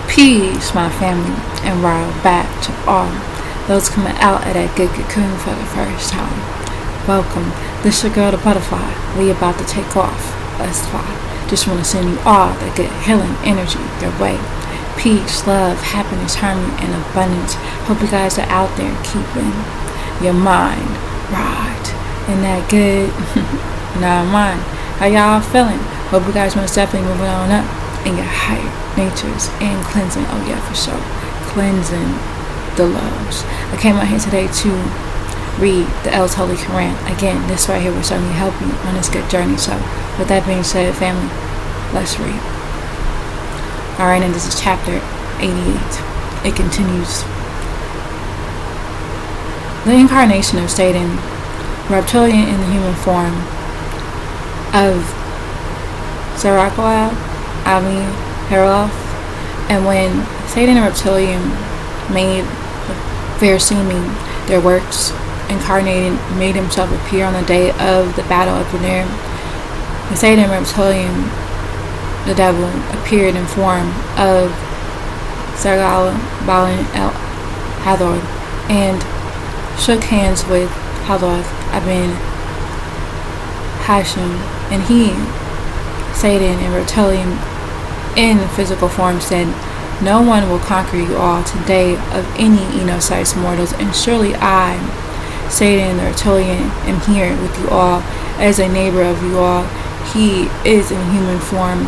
Peace, my family, and right back to all those coming out of that good cocoon for the first time. Welcome. This your girl, the butterfly. We about to take off. Let's fly. Just want to send you all that good healing energy your way. Peace, love, happiness, harmony, and abundance. Hope you guys are out there keeping your mind right in that good mind. How y'all feeling? Hope you guys most definitely moving on up in your higher natures and cleansing. Oh yeah, for sure. Cleansing the loves. I came out here today to read the L's Holy Qur'aan. Again, this right here will certainly help you on this good journey. So with that being said, family, let's read. Alright, and this is chapter 88. It continues. The incarnation of Satan, reptilian in the human form of Sarakwal, Ali, Heroth, and when Satan and reptilian made fair seeming their works, incarnated, made himself appear on the day of the battle up in there, and Satan and reptilian, the devil, appeared in form of Sargal, Balin, El Hathor, and shook hands with Hathor, Abin, Hashem, and he, Satan and reptilian in physical form, said, "No one will conquer you all today of any Enosites mortals, and surely I, Satan the reptilian, am here with you all as a neighbor of you all." He is in human form,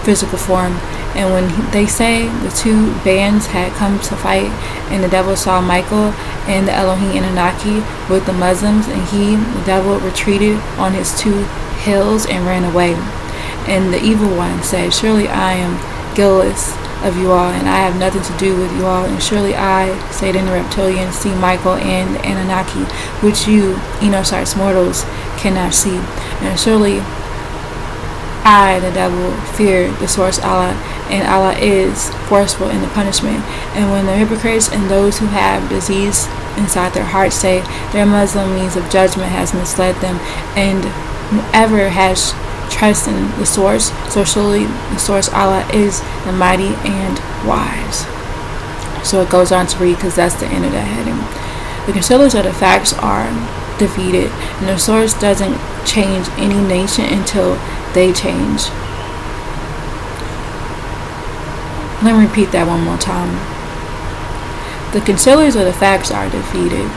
physical form, and when they say the two bands had come to fight, and the devil saw Michael and the Elohim Anunnaki with the Muslims, and he, the devil, retreated on his two hills and ran away. And the evil one said, "Surely I am guiltless of you all, and I have nothing to do with you all, and surely I, Satan the reptilian, see Michael and the Anunnaki, which you, Enosites mortals, cannot see. And surely I, the devil, fear the source Allah, and Allah is forceful in the punishment." And when the hypocrites and those who have disease inside their hearts say their Muslim means of judgment has misled them, and whoever has trust in the source, so surely the source Allah is the mighty and wise. So it goes on to read, because that's the end of that heading. The concealers of the facts are defeated, and the source doesn't change any nation until they change. Let me repeat that one more time. The concealers of the facts are defeated.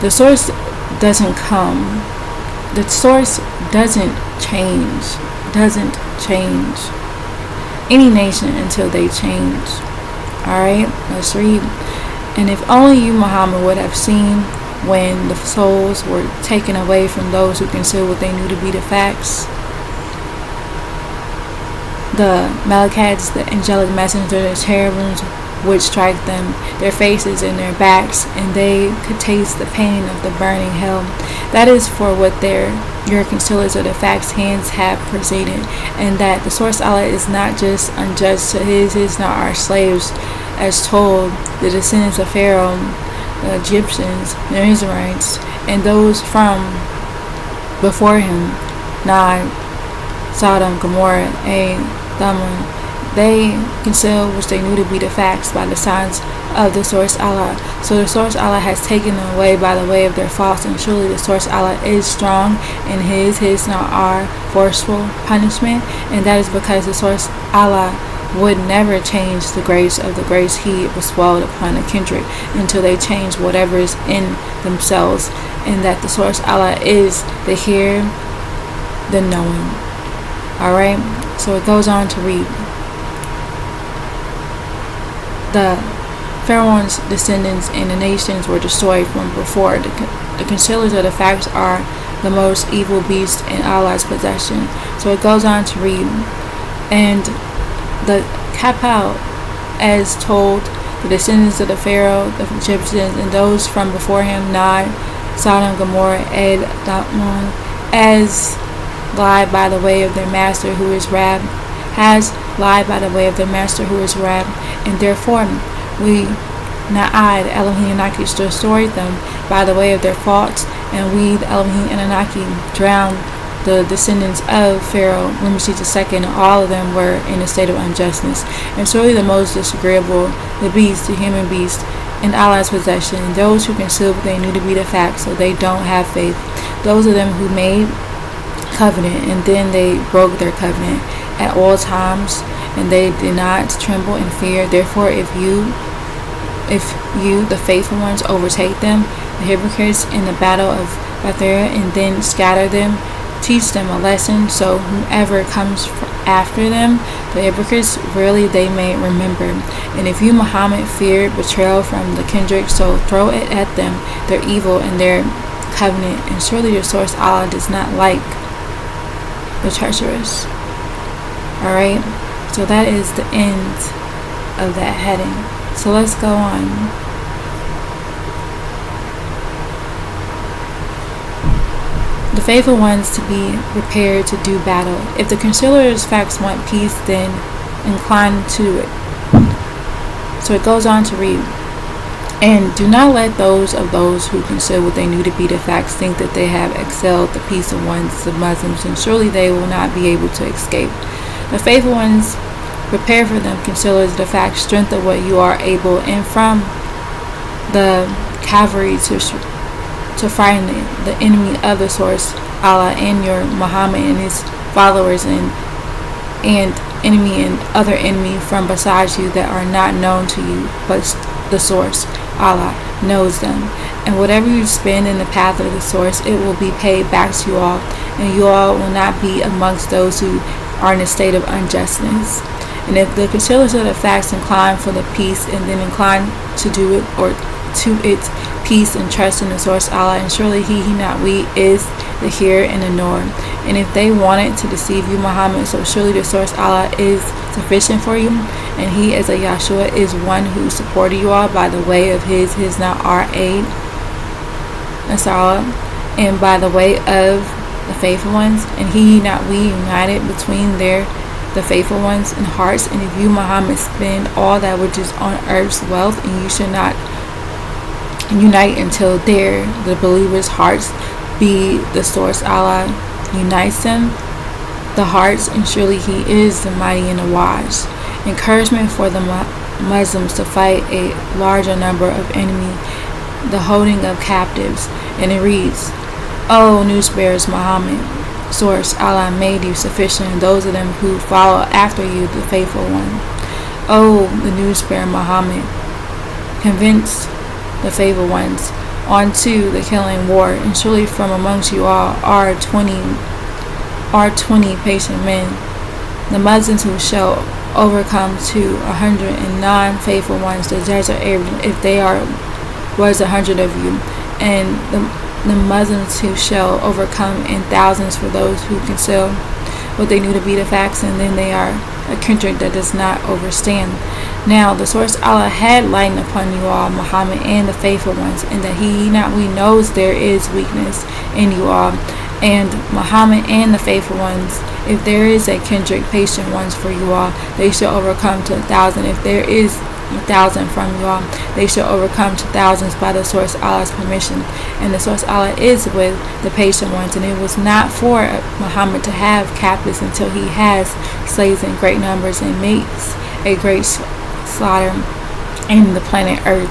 The source doesn't come. The source doesn't change any nation until they change. Alright, let's read. "And if only you, Muhammad, would have seen when the souls were taken away from those who concealed what they knew to be the facts. The Malachites, the angelic messengers, the cherubims would strike them, their faces and their backs, and they could taste the pain of the burning hell. That is for what your concealers of the facts hands have proceeded, and that the source Allah is not just unjust to his nor our slaves, as told the descendants of Pharaoh, the Egyptians, the Israelites, and those from before him, Nod, Sodom, Gomorrah, and Thamud. They concealed which they knew to be the facts by the signs of the source Allah. So the source Allah has taken them away by the way of their faults, and surely the source Allah is strong in his not our forceful punishment, and that is because the source Allah would never change the grace of the grace he bestowed upon a kindred until they change whatever is in themselves, and that the source Allah is the hear, the knowing. Alright, so it goes on to read. The Pharaoh's descendants and the nations were destroyed from before. The concealers of the facts are the most evil beasts in Allah's possession. So it goes on to read. And the Kapal, as told the descendants of the Pharaoh, the Egyptians, and those from before him, Nod, Sodom, Gomorrah, Ed, Thamud, as lied by the way of their master who is Rab, has lied by the way of their master who is Rab, and therefore we, not I, the Elohim Anunnaki, destroyed them by the way of their faults, and we, the Elohim Anunnaki, drowned the descendants of Pharaoh, Ramesses II, all of them were in a state of unjustness. And surely the most disagreeable, the beast, the human beast, in Allah's possession, and those who conceal what they knew to be the fact, so they don't have faith. Those of them who made covenant and then they broke their covenant at all times, and they did not tremble in fear. Therefore, if you, the faithful ones, overtake them, the hypocrites, in the battle of Bathera, and then scatter them, teach them a lesson, so whoever comes after them, the hypocrites, really they may remember. And if you, Muhammad, fear betrayal from the kindred, so throw it at them, their evil and their covenant, and surely your source Allah does not like the treacherous. Alright, so that is the end of that heading. So let's go on. The faithful ones to be prepared to do battle. If the concealers facts want peace, then incline to it. So it goes on to read, and do not let those who conceal what they knew to be the facts think that they have excelled the peaceful ones, the Muslims, and surely they will not be able to escape. The faithful ones, prepare for them, concealers, the facts, strength of what you are able, and from the cavalry to frighten the enemy of the source, Allah, and your Muhammad and his followers, and enemy and other enemy from besides you that are not known to you, but the source, Allah, knows them. And whatever you spend in the path of the source, it will be paid back to you all, and you all will not be amongst those who are in a state of unjustness. And if the concealers of the facts incline for the peace, and then incline to do it, or to its peace, and trust in the source Allah, and surely he not we is the hearer and the knower. And if they wanted to deceive you, Muhammad, so surely the source Allah is sufficient for you, and he as a Yahshua is one who supported you all by the way of his not our aid, Nasara, and by the way of the faithful ones, and he not we united between the faithful ones in hearts. And if you, Muhammad, spend all that which is on earth's wealth, and you should not unite until the believers' hearts be the source Allah unites them, the hearts, and surely he is the mighty and the wise. Encouragement for the Muslims to fight a larger number of enemy, the holding of captives. And it reads, O news bearers, Muhammad, source Allah made you sufficient, and those of them who follow after you, the faithful one. O the news bearer, Muhammad, convince the faithful ones onto the killing war, and surely from amongst you all are 20 patient men, the Muslims who shall overcome to 109 faithful ones, the desert area, if they was 100 of you, and the Muslims who shall overcome in thousands for those who conceal what they knew to be the facts, and then they are a kindred that does not overstand. Now the source Allah had lightened upon you all, Muhammad, and the faithful ones, and that he not we knows there is weakness in you all, and Muhammad and the faithful ones, if there is a kindred patient ones for you all, they shall overcome to 1,000. If there is 1,000 from you all, they shall overcome to thousands by the source Allah's permission. And the source Allah is with the patient ones, and it was not for Muhammad to have captives until he has slaves in great numbers and makes a great slaughter in the planet Earth.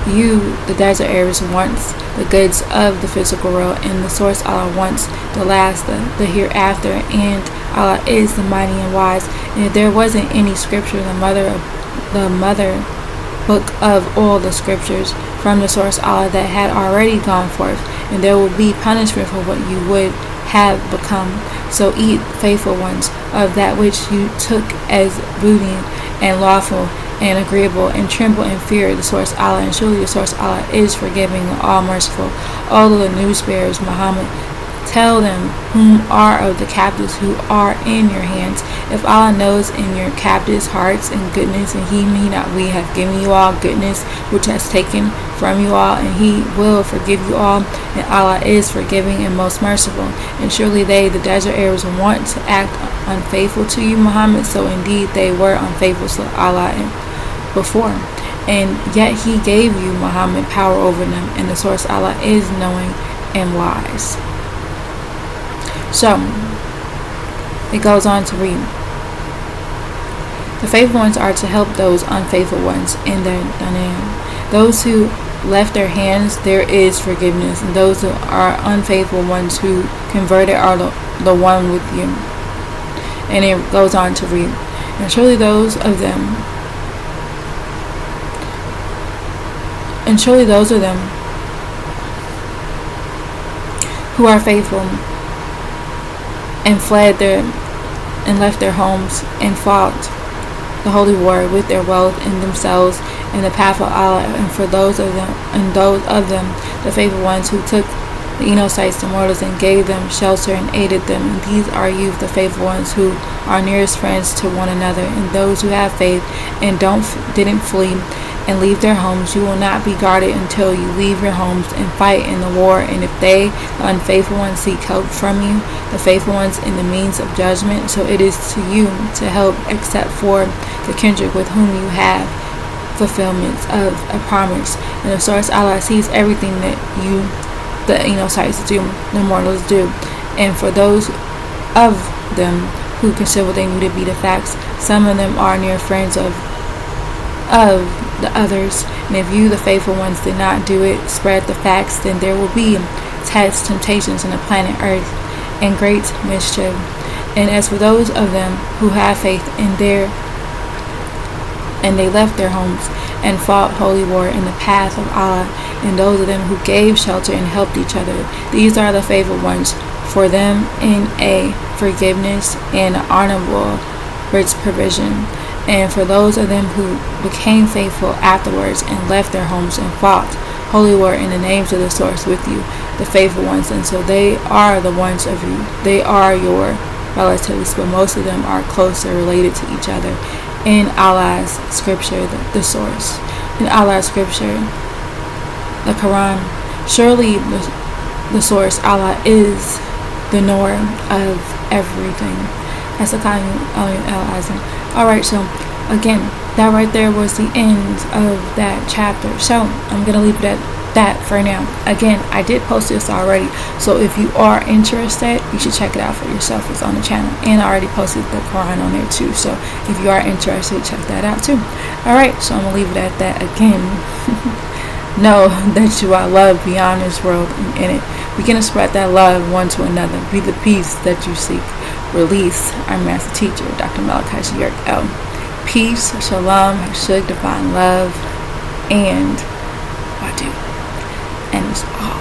You, the desert areas, wants the goods of the physical world, and the source Allah wants the last, the hereafter, and Allah is the mighty and wise. And if there wasn't any scripture, the mother book of all the scriptures from the source Allah that had already gone forth, and there will be punishment for what you would have become. So eat, faithful ones, of that which you took as booty and lawful and agreeable, and tremble and fear the source Allah, and surely the source Allah is forgiving and all merciful. All of the news bearers, Muhammad, tell them whom are of the captives who are in your hands. If Allah knows in your captives' hearts and goodness, and he not we have given you all goodness which has taken from you all, and he will forgive you all, and Allah is forgiving and most merciful. And surely they, the desert Arabs, want to act unfaithful to you, Muhammad, so indeed they were unfaithful to Allah before, and yet he gave you, Muhammad, power over them, and the source Allah is knowing and wise. So It goes on to read, the faithful ones are to help those unfaithful ones in their danan. Those who left their hands, there is forgiveness. And those who are unfaithful ones who converted are the one with you. And it goes on to read, and surely those of them who are faithful and fled and left their homes and fought the holy war with their wealth and themselves in the path of Allah, and for those of them, the faithful ones who took the Enochites, the mortals, and gave them shelter and aided them. And these are you, the faithful ones, who are nearest friends to one another, and those who have faith and didn't flee and leave their homes. You will not be guarded until you leave your homes and fight in the war. And if they, the unfaithful ones, seek help from you, the faithful ones, in the means of judgment, so it is to you to help, except for the kindred with whom you have fulfillment of a promise. And the source Allah sees everything that the Enochites do, the mortals do. And for those of them who consider what they knew to be the facts, some of them are near friends of the others. And if you, the faithful ones, did not do it, spread the facts, then there will be tests, temptations on the planet Earth, and great mischief. And as for those of them who have faith and they left their homes and fought holy war in the path of Allah, and those of them who gave shelter and helped each other, these are the faithful ones. For them in a forgiveness and honorable rich provision. And for those of them who became faithful afterwards and left their homes and fought holy war in the names of the source with you, the faithful ones, and so they are the ones of you. They are your relatives, but most of them are closer related to each other in Allah's scripture, the source. In Allah's scripture, the Qur'aan. Surely the source, Allah, is the knower of everything. That's a kind of Alright, so again, that right there was the end of that chapter. So I'm going to leave it at that for now. Again, I did post this already, so if you are interested, you should check it out for yourself. It's on the channel, and I already posted the Qur'an on there too, so if you are interested, check that out too. Alright, so I'm going to leave it at that again. Know that you are loved beyond this world and in it. Begin to spread that love one to another. Be the peace that you seek. Release our master teacher, Dr. Malachi L. Peace, shalom, hashug, divine love, and wadu. And it's all